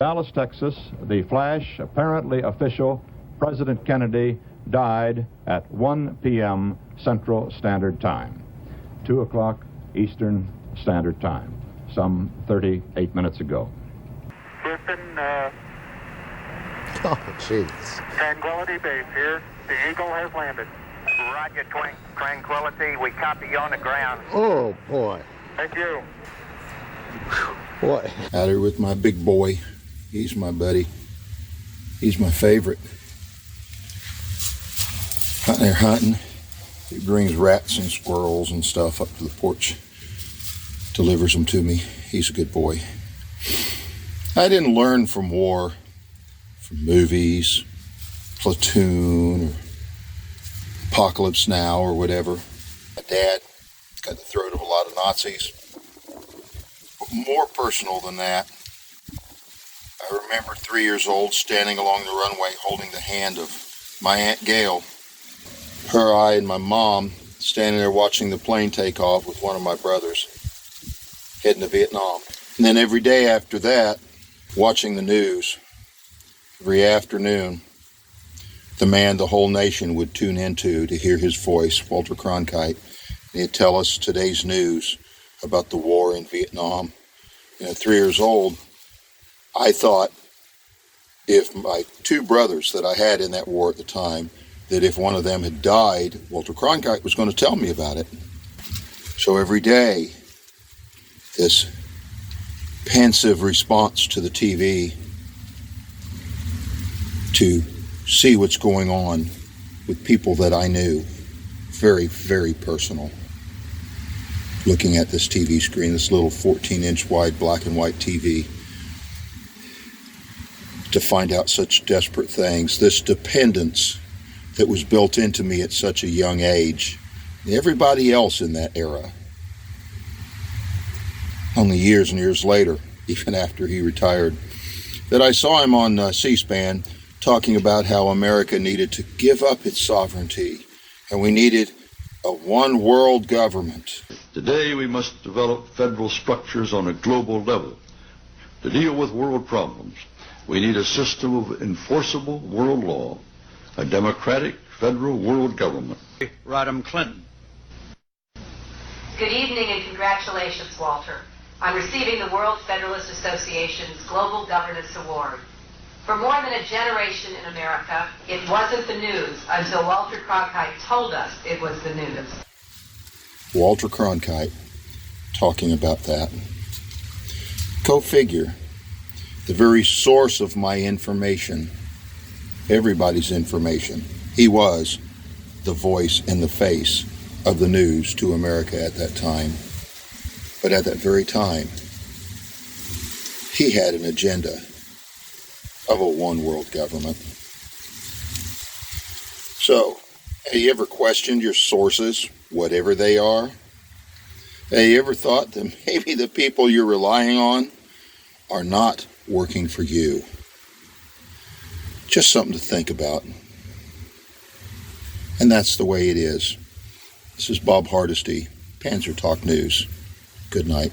Dallas, Texas, the flash, apparently official, President Kennedy died at 1 p.m. Central Standard Time, 2 o'clock Eastern Standard Time, some 38 minutes ago. Griffin, Oh, jeez. Tranquility Base here. The Eagle has landed. Roger, Tranquility. We copy you on the ground. Oh, boy. Thank you. Boy. Out here with my big boy. He's my buddy. He's my favorite. Out there hunting. He brings rats and squirrels and stuff up to the porch. Delivers them to me. He's a good boy. I didn't learn from war, from movies, Platoon, or Apocalypse Now, or whatever. My dad got the throat of a lot of Nazis. But more personal than that, I remember 3 years old standing along the runway holding the hand of my Aunt Gail. Her, I, and my mom standing there watching the plane take off with one of my brothers heading to Vietnam. And then every day after that, watching the news, every afternoon, the man the whole nation would tune into to hear his voice, Walter Cronkite. And he'd tell us today's news about the war in Vietnam. And at 3 years old, I thought if my two brothers that I had in that war at the time, that if one of them had died, Walter Cronkite was going to tell me about it. So every day, this pensive response to the TV to see what's going on with people that I knew. Very, very personal. Looking at this TV screen, this little 14-inch wide black and white TV, to find out such desperate things, this dependence that was built into me at such a young age, everybody else in that era. Only years and years later, even after he retired, that I saw him on C-SPAN talking about how America needed to give up its sovereignty and we needed a one world government. Today we must develop federal structures on a global level to deal with world problems. We need a system of enforceable world law, a democratic federal world government. Rodham Clinton. Good evening and congratulations, Walter, on receiving the World Federalist Association's Global Governance Award. For more than a generation in America, it wasn't the news until Walter Cronkite told us it was the news. Walter Cronkite talking about that. Go figure. The very source of my information, everybody's information, he was the voice and the face of the news to America at that time. But at that very time, he had an agenda of a one world government. So, have you ever questioned your sources, whatever they are? Have you ever thought that maybe the people you're relying on are not working for you? Just something to think about. And that's the way it is. This is Bob Hardesty, Panzer Talk News. Good night.